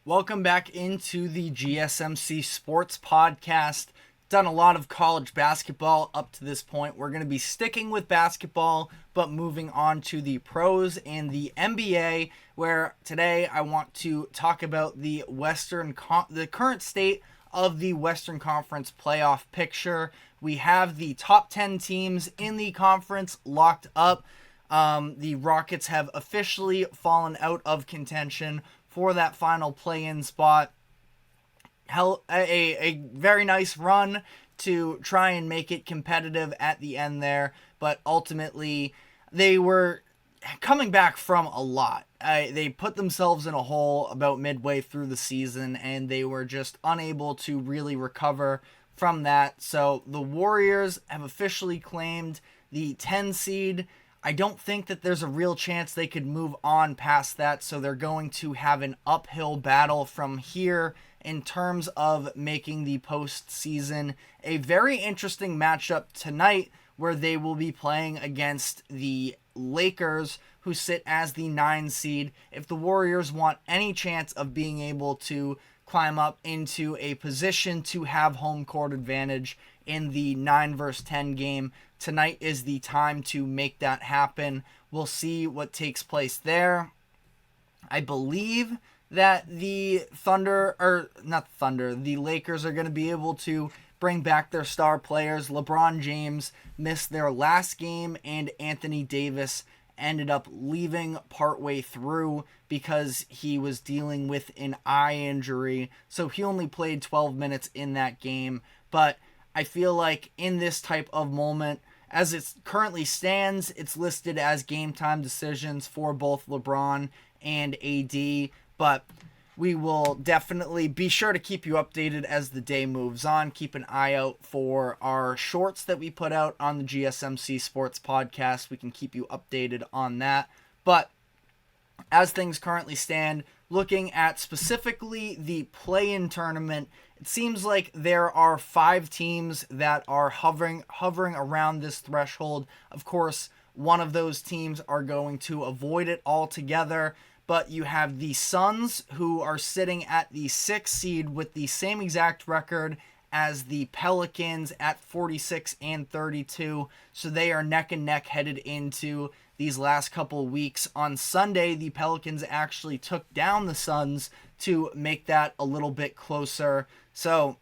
Welcome back into the GSMC Sports Podcast. Done a lot of college basketball up to this point. We're going to be sticking with basketball, but moving on to the pros and the NBA, where today I want to talk about the current state of the Western Conference playoff picture. We have the top 10 teams in the conference locked up. The Rockets have officially fallen out of contention for that final play-in spot. A very nice run to try and make it competitive at the end there, but ultimately they were coming back from a lot. They put themselves in a hole about midway through the season, and they were just unable to really recover from that. So the Warriors have officially claimed the 10 seed. I don't think that there's a real chance they could move on past that, so they're going to have an uphill battle from here in terms of making the postseason. A very interesting matchup tonight where they will be playing against the Lakers, who sit as the 9 seed. If the Warriors want any chance of being able to climb up into a position to have home court advantage in the 9 versus 10 game, tonight is the time to make that happen. We'll see what takes place there. I believe that the Lakers are going to be able to bring back their star players. LeBron James missed their last game, and Anthony Davis ended up leaving partway through because he was dealing with an eye injury. So he only played 12 minutes in that game. But I feel like in this type of moment, as it currently stands, it's listed as game time decisions for both LeBron and AD. But we will definitely be sure to keep you updated as the day moves on. Keep an eye out for our shorts that we put out on the GSMC Sports Podcast. We can keep you updated on that. But as things currently stand, looking at specifically the play-in tournament, it seems like there are 5 teams that are hovering around this threshold. Of course, one of those teams are going to avoid it altogether. But you have the Suns, who are sitting at the 6th seed with the same exact record as the Pelicans at 46 and 32. So they are neck and neck headed into these last couple weeks. On Sunday, the Pelicans actually took down the Suns to make that a little bit closer. So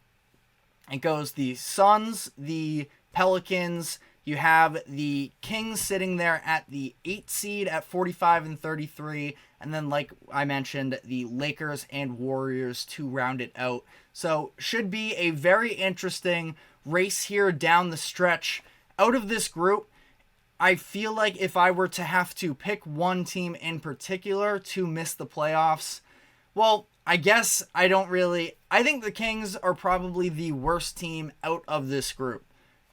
it goes the Suns, the Pelicans. You have the Kings sitting there at the 8th seed at 45 and 33. And then, like I mentioned, the Lakers and Warriors to round it out. So should be a very interesting race here down the stretch. Out of this group, I feel like if I were to have to pick one team in particular to miss the playoffs, well, I guess I think the Kings are probably the worst team out of this group,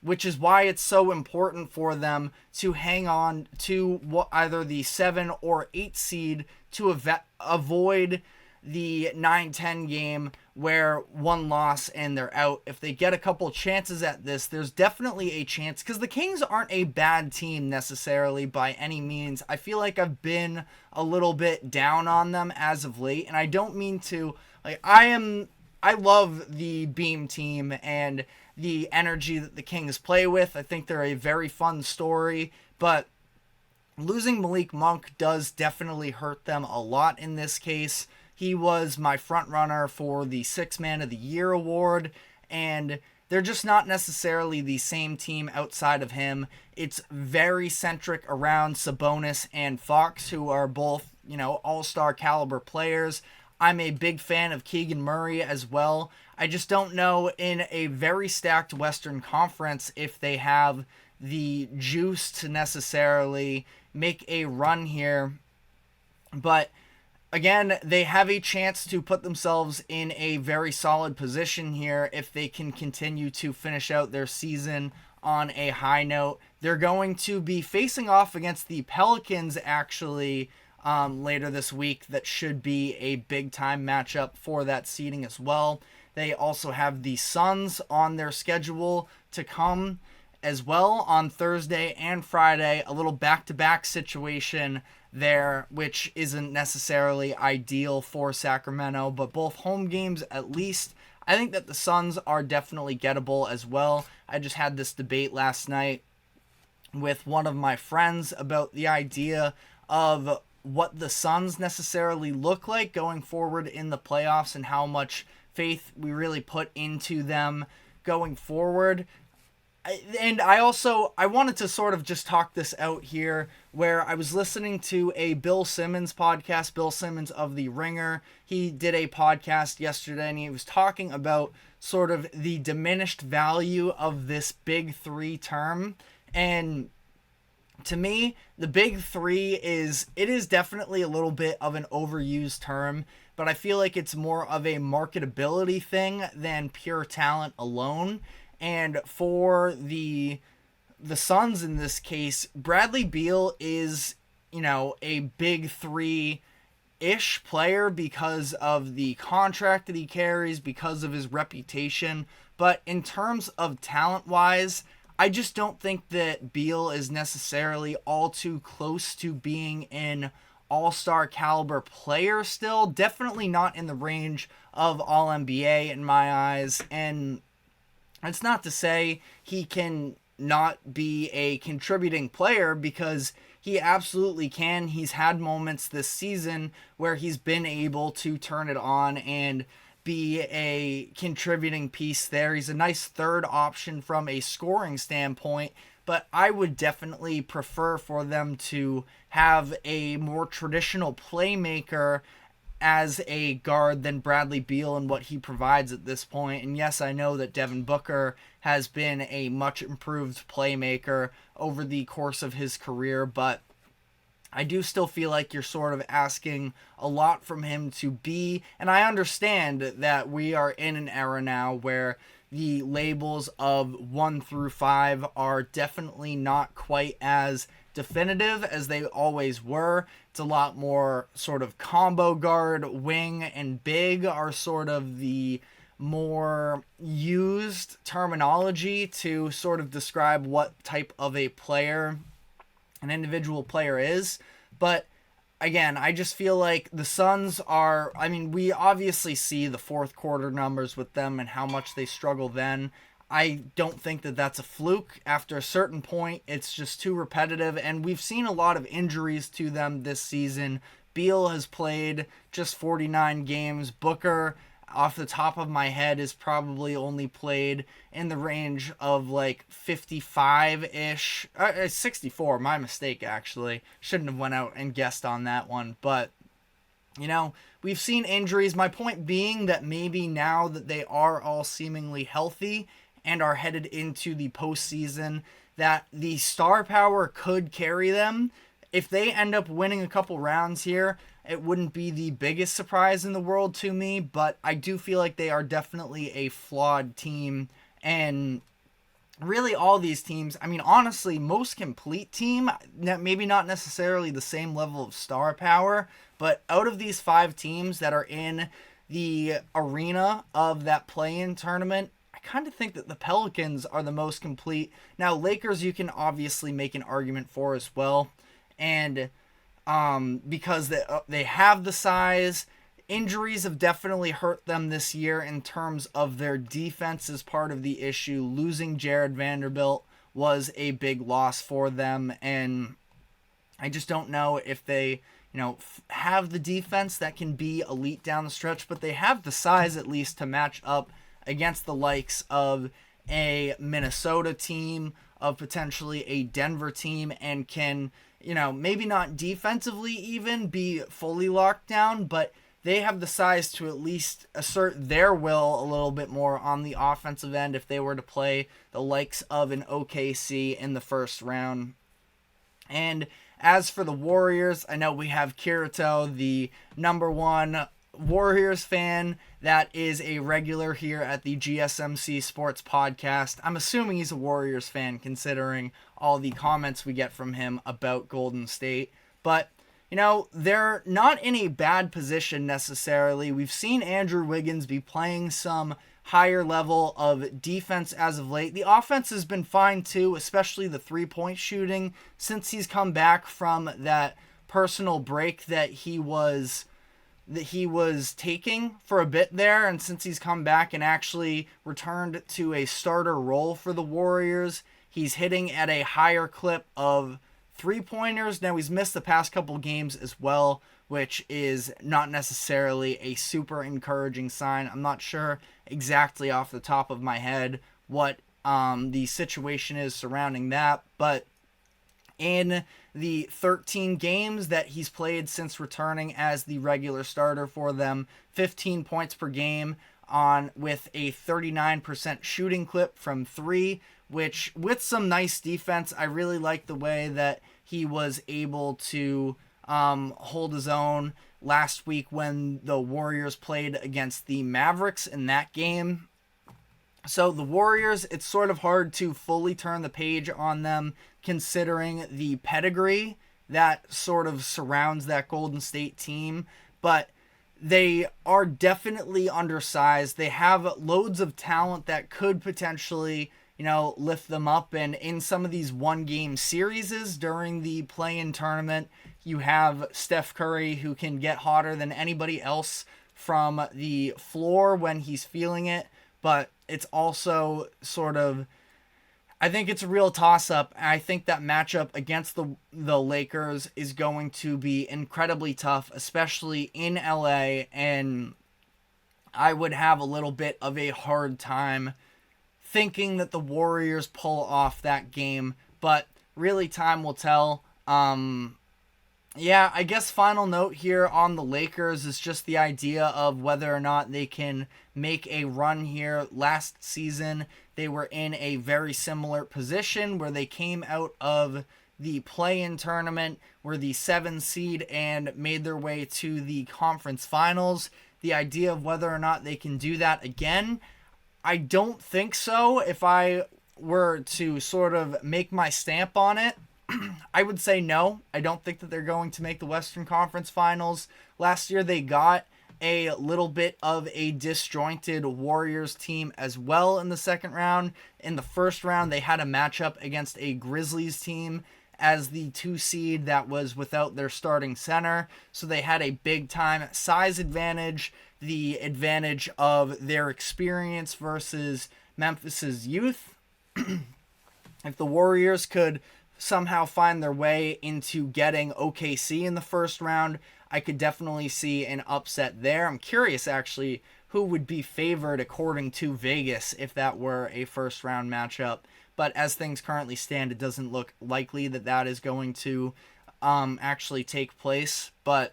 which is why it's so important for them to hang on to either the 7 or 8 seed to avoid the 9-10 game where one loss and they're out. If they get a couple chances at this, there's definitely a chance, because the Kings aren't a bad team necessarily by any means. I feel like I've been a little bit down on them as of late, and I don't mean to. I love the Beam team and the energy that the Kings play with. I think they're a very fun story, but losing Malik Monk does definitely hurt them a lot in this case. He was my front runner for the 6th Man of the Year award, and they're just not necessarily the same team outside of him. It's very centric around Sabonis and Fox, who are both, all-star caliber players. I'm a big fan of Keegan Murray as well. I just don't know in a very stacked Western Conference if they have the juice to necessarily make a run here. But again, they have a chance to put themselves in a very solid position here if they can continue to finish out their season on a high note. They're going to be facing off against the Pelicans actually later this week. That should be a big-time matchup for that seeding as well. They also have the Suns on their schedule to come as well on Thursday and Friday, a little back-to-back situation there, which isn't necessarily ideal for Sacramento, but both home games at least, I think that the Suns are definitely gettable as well. I just had this debate last night with one of my friends about the idea of what the Suns necessarily look like going forward in the playoffs and how much faith we really put into them going forward. I wanted to sort of just talk this out here, where I was listening to a Bill Simmons podcast, Bill Simmons of The Ringer. He did a podcast yesterday, and he was talking about sort of the diminished value of this big three term. And to me, the big three is definitely a little bit of an overused term, but I feel like it's more of a marketability thing than pure talent alone. And for the Suns in this case, Bradley Beal is, a big three-ish player because of the contract that he carries, because of his reputation. But in terms of talent-wise, I just don't think that Beal is necessarily all too close to being an all-star caliber player still. Definitely not in the range of All-NBA in my eyes. And it's not to say he can not be a contributing player, because he absolutely can. He's had moments this season where he's been able to turn it on and be a contributing piece there. He's a nice third option from a scoring standpoint, but I would definitely prefer for them to have a more traditional playmaker as a guard than Bradley Beal and what he provides at this point. And yes, I know that Devin Booker has been a much improved playmaker over the course of his career, but I do still feel like you're sort of asking a lot from him to be, and I understand that we are in an era now where the labels of 1 through 5 are definitely not quite as definitive as they always were. It's a lot more sort of combo guard, wing, and big are sort of the more used terminology to sort of describe what type of a player an individual player is. But again, I just feel like the Suns are, we obviously see the fourth quarter numbers with them and how much they struggle then. I don't think that that's a fluke. After a certain point, it's just too repetitive, and we've seen a lot of injuries to them this season. Beal has played just 49 games. Booker, off the top of my head, is probably only played in the range of like 55-ish. 64, my mistake, actually. Shouldn't have went out and guessed on that one. But, we've seen injuries. My point being that maybe now that they are all seemingly healthy and are headed into the postseason, that the star power could carry them. If they end up winning a couple rounds here, it wouldn't be the biggest surprise in the world to me, but I do feel like they are definitely a flawed team. And really all these teams, honestly, most complete team, maybe not necessarily the same level of star power, but out of these 5 teams that are in the arena of that play-in tournament, I kind of think that the Pelicans are the most complete. Now, Lakers you can obviously make an argument for as well, and because they have the size. Injuries have definitely hurt them this year in terms of their defense is part of the issue. Losing Jared Vanderbilt was a big loss for them, and I just don't know if they have the defense that can be elite down the stretch, but they have the size at least to match up against the likes of a Minnesota team, of potentially a Denver team, and can, maybe not defensively even be fully locked down, but they have the size to at least assert their will a little bit more on the offensive end if they were to play the likes of an OKC in the first round. And as for the Warriors, I know we have Kirito, the number one Warriors fan that is a regular here at the GSMC Sports Podcast. I'm assuming he's a Warriors fan considering all the comments we get from him about Golden State. But, they're not in a bad position necessarily. We've seen Andrew Wiggins be playing some higher level of defense as of late. The offense has been fine too, especially the 3-point shooting since he's come back from that personal break that he was taking for a bit there, and since he's come back and actually returned to a starter role for the Warriors, he's hitting at a higher clip of three-pointers. Now, he's missed the past couple games as well, which is not necessarily a super encouraging sign. I'm not sure exactly off the top of my head what the situation is surrounding that, but in the 13 games that he's played since returning as the regular starter for them, 15 points per game with a 39% shooting clip from three, which with some nice defense, I really like the way that he was able to hold his own last week when the Warriors played against the Mavericks in that game. So the Warriors, it's sort of hard to fully turn the page on them considering the pedigree that sort of surrounds that Golden State team, but they are definitely undersized. They have loads of talent that could potentially, lift them up, and in some of these one-game series during the play-in tournament, you have Steph Curry, who can get hotter than anybody else from the floor when he's feeling it, but it's also sort of, I think it's a real toss-up. I think that matchup against the Lakers is going to be incredibly tough, especially in LA, and I would have a little bit of a hard time thinking that the Warriors pull off that game, but really time will tell. I guess final note here on the Lakers is just the idea of whether or not they can make a run here. Last season, they were in a very similar position where they came out of the play-in tournament, were the 7 seed, and made their way to the conference finals. The idea of whether or not they can do that again, I don't think so. If I were to sort of make my stamp on it, I would say no. I don't think that they're going to make the Western Conference Finals. Last year they got a little bit of a disjointed Warriors team as well in the second round. In the first round, they had a matchup against a Grizzlies team as the 2 seed that was without their starting center. So they had a big time size advantage, the advantage of their experience versus Memphis's youth. If the Warriors could somehow find their way into getting OKC in the first round, I could definitely see an upset there. I'm curious, actually, who would be favored according to Vegas if that were a first round matchup. But as things currently stand, it doesn't look likely that that is going to actually take place. But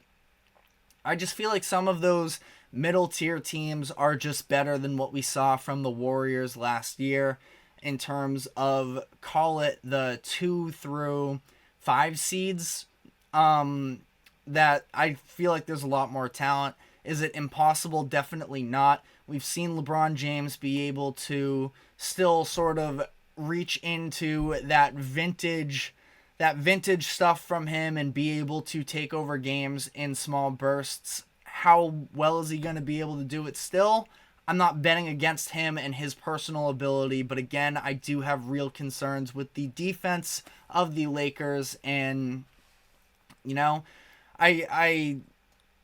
I just feel like some of those middle tier teams are just better than what we saw from the Warriors last year in terms of, call it the 2 through 5 seeds, that I feel like there's a lot more talent. Is it impossible? Definitely not. We've seen LeBron James be able to still sort of reach into that vintage stuff from him and be able to take over games in small bursts. How well is he going to be able to do it still? I'm not betting against him and his personal ability, but again, I do have real concerns with the defense of the Lakers, and I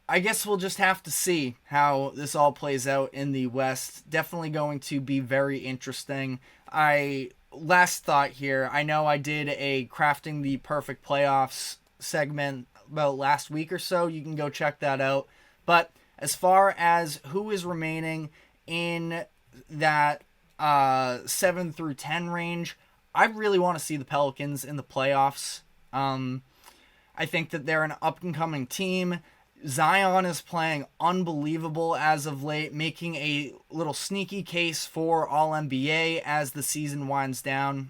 guess we'll just have to see how this all plays out in the West. Definitely going to be very interesting. Last thought here, I know I did a Crafting the Perfect Playoffs segment about last week or so. You can go check that out. But as far as who is remaining in that 7 through 10 range, I really want to see the Pelicans in the playoffs. I think that they're an up-and-coming team. Zion is playing unbelievable as of late, making a little sneaky case for All-NBA as the season winds down.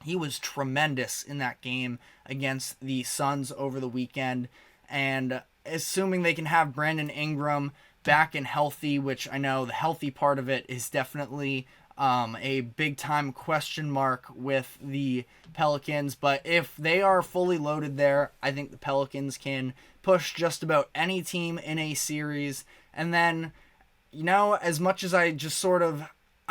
He was tremendous in that game against the Suns over the weekend, and assuming they can have Brandon Ingram back and healthy, which I know the healthy part of it is definitely a big-time question mark with the Pelicans, but if they are fully loaded there, I think the Pelicans can push just about any team in a series. And then, as much as I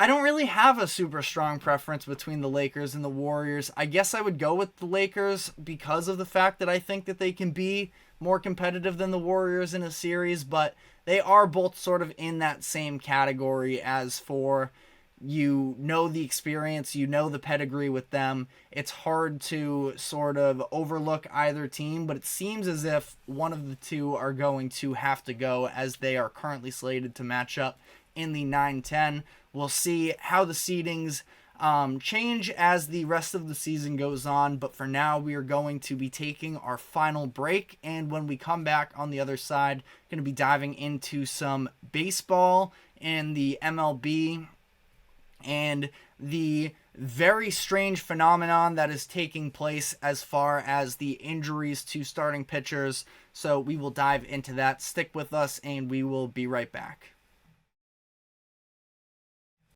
I don't really have a super strong preference between the Lakers and the Warriors. I guess I would go with the Lakers because of the fact that I think that they can be more competitive than the Warriors in a series, but they are both sort of in that same category as for the experience, the pedigree with them. It's hard to sort of overlook either team, but it seems as if one of the two are going to have to go as they are currently slated to match up in the 9-10. We'll see how the seedings change as the rest of the season goes on, but for now we are going to be taking our final break, and when we come back on the other side, going to be diving into some baseball and the MLB and the very strange phenomenon that is taking place as far as the injuries to starting pitchers. So we will dive into that. Stick with us and we will be right back.